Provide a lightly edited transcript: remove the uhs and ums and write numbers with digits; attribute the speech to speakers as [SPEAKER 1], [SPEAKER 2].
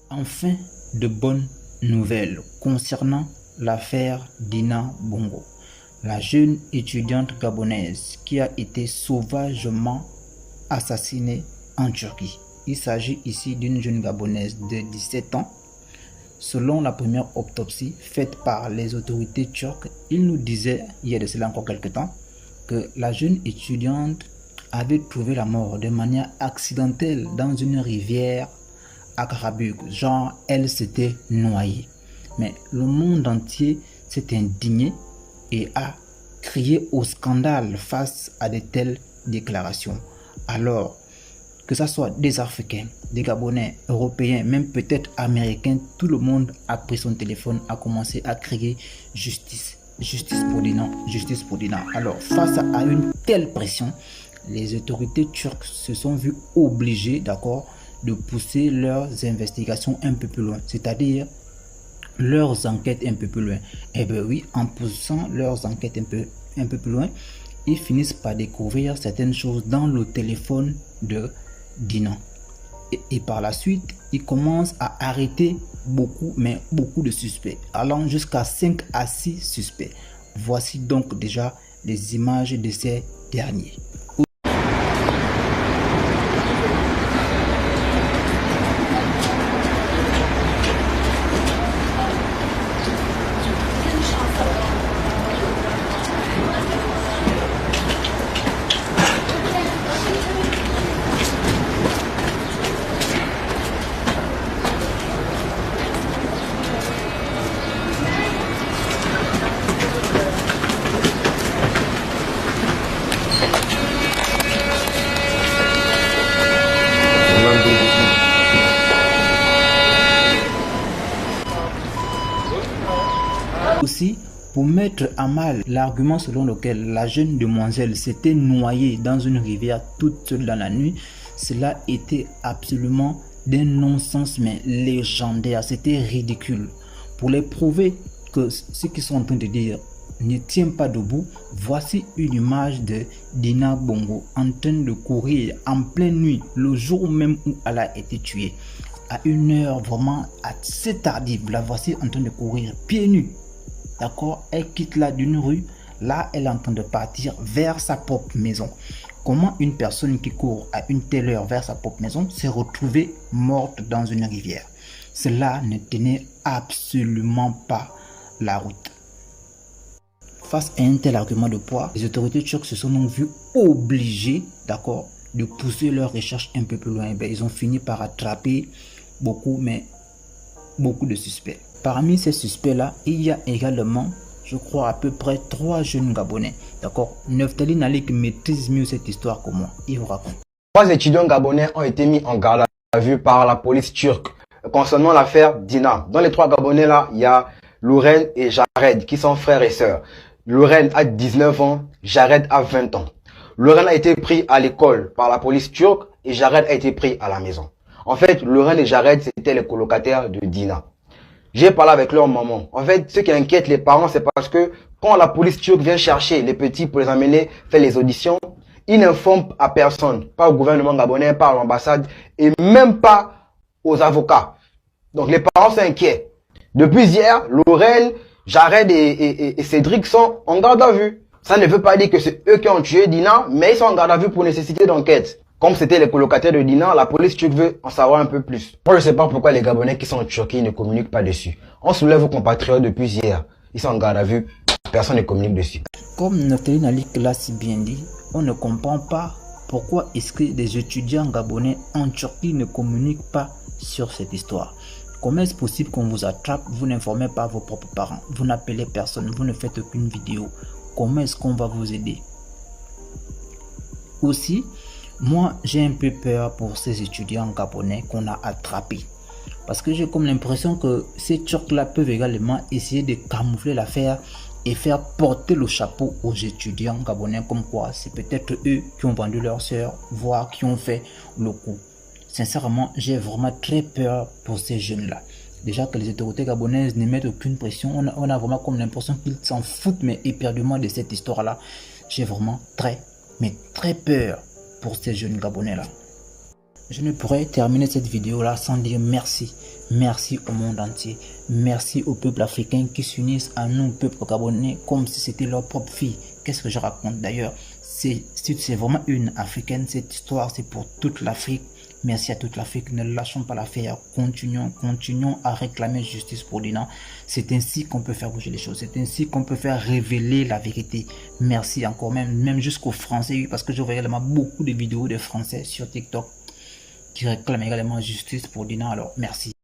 [SPEAKER 1] Enfin, de bonnes nouvelles concernant l'affaire Dina Bongo, la jeune étudiante gabonaise qui a été sauvagement assassinée en Turquie. Il s'agit ici d'une jeune gabonaise de 17 ans. Selon la première autopsie faite par les autorités turques, il nous disait, il y a de cela encore quelques temps, que la jeune étudiante avait trouvé la mort de manière accidentelle dans une rivière à Karabük, genre elle s'était noyée. Mais le monde entier s'est indigné et a crié au scandale face à de telles déclarations. Alors, que ce soit des Africains, des Gabonais, Européens, même peut-être Américains, tout le monde a pris son téléphone, a commencé à crier justice, justice pour Dina, justice pour Dina. Alors, face à une telle pression, les autorités turques se sont vues obligées, d'accord, de pousser leurs investigations un peu plus loin, c'est-à-dire leurs enquêtes un peu plus loin. Et bien oui, en poussant leurs enquêtes un peu plus loin, ils finissent par découvrir certaines choses dans le téléphone de Dina. Et par la suite, ils commencent à arrêter beaucoup de suspects, allant jusqu'à 5 à 6 suspects. Voici donc déjà les images de ces derniers. Aussi, pour mettre à mal l'argument selon lequel la jeune demoiselle s'était noyée dans une rivière toute seule dans la nuit, cela était absolument d'un non-sens mais légendaire, c'était ridicule. Pour les prouver que ce qu'ils sont en train de dire ne tient pas debout, voici une image de Dina Bongo en train de courir en pleine nuit, le jour même où elle a été tuée. À une heure vraiment assez tardive, la voici en train de courir pieds nus. D'accord, elle quitte là d'une rue, là elle est en train de partir vers sa propre maison. Comment une personne qui court à une telle heure vers sa propre maison s'est retrouvée morte dans une rivière? Cela ne tenait absolument pas la route. Face à un tel argument de poids, les autorités turques se sont donc vues obligées, d'accord, de pousser leurs recherches un peu plus loin. Et ils ont fini par attraper beaucoup de suspects. Parmi ces suspects-là, il y a également, je crois, à peu près 3 jeunes Gabonais. D'accord, Neftali Nalik maîtrise mieux cette histoire que moi. Il vous raconte.
[SPEAKER 2] 3 étudiants gabonais ont été mis en garde à vue par la police turque concernant l'affaire Dina. Dans les 3 Gabonais-là, il y a Louren et Jared qui sont frères et sœurs. Louren a 19 ans, Jared a 20 ans. Louren a été pris à l'école par la police turque et Jared a été pris à la maison. En fait, Louren et Jared, c'était les colocataires de Dina. J'ai parlé avec leur maman. En fait, ce qui inquiète les parents, c'est parce que quand la police turque vient chercher les petits pour les amener faire les auditions, ils n'informent à personne, pas au gouvernement gabonais, pas à l'ambassade et même pas aux avocats. Donc les parents sont inquiets. Depuis hier, Laurel, Jared et Cédric sont en garde à vue. Ça ne veut pas dire que c'est eux qui ont tué Dina, mais ils sont en garde à vue pour nécessité d'enquête. Comme c'était les colocataires de Dina, la police turque veut en savoir un peu plus. Moi, je sais pas pourquoi les Gabonais qui sont en Turquie ne communiquent pas dessus. On soulève vos compatriotes depuis hier. Ils sont en garde à vue. Personne ne communique dessus.
[SPEAKER 1] Comme Nathalie Nalik l'a si bien dit, on ne comprend pas pourquoi est-ce que des étudiants gabonais en Turquie ne communiquent pas sur cette histoire. Comment est-ce possible qu'on vous attrape, vous n'informez pas vos propres parents, vous n'appelez personne, vous ne faites aucune vidéo? Comment est-ce qu'on va vous aider? Aussi, moi, j'ai un peu peur pour ces étudiants gabonais qu'on a attrapés. Parce que j'ai comme l'impression que ces Turcs-là peuvent également essayer de camoufler l'affaire et faire porter le chapeau aux étudiants gabonais comme quoi c'est peut-être eux qui ont vendu leur sœur, voire qui ont fait le coup. Sincèrement, j'ai vraiment très peur pour ces jeunes-là. Déjà que les autorités gabonaises ne mettent aucune pression, on a vraiment comme l'impression qu'ils s'en foutent mais éperdument de cette histoire-là. J'ai vraiment très peur pour ces jeunes Gabonais-là. Je ne pourrais terminer cette vidéo là sans dire merci. Merci au monde entier. Merci au peuple africain qui s'unissent à nous, peuple gabonais, comme si c'était leur propre fille. Qu'est-ce que je raconte d'ailleurs? C'est vraiment une africaine, cette histoire, c'est pour toute l'Afrique. Merci à toute l'Afrique, ne lâchons pas l'affaire, continuons à réclamer justice pour Dina. C'est ainsi qu'on peut faire bouger les choses, c'est ainsi qu'on peut faire révéler la vérité. Merci encore, même jusqu'aux Français, parce que je vois également beaucoup de vidéos de Français sur TikTok qui réclament également justice pour Dina, alors merci.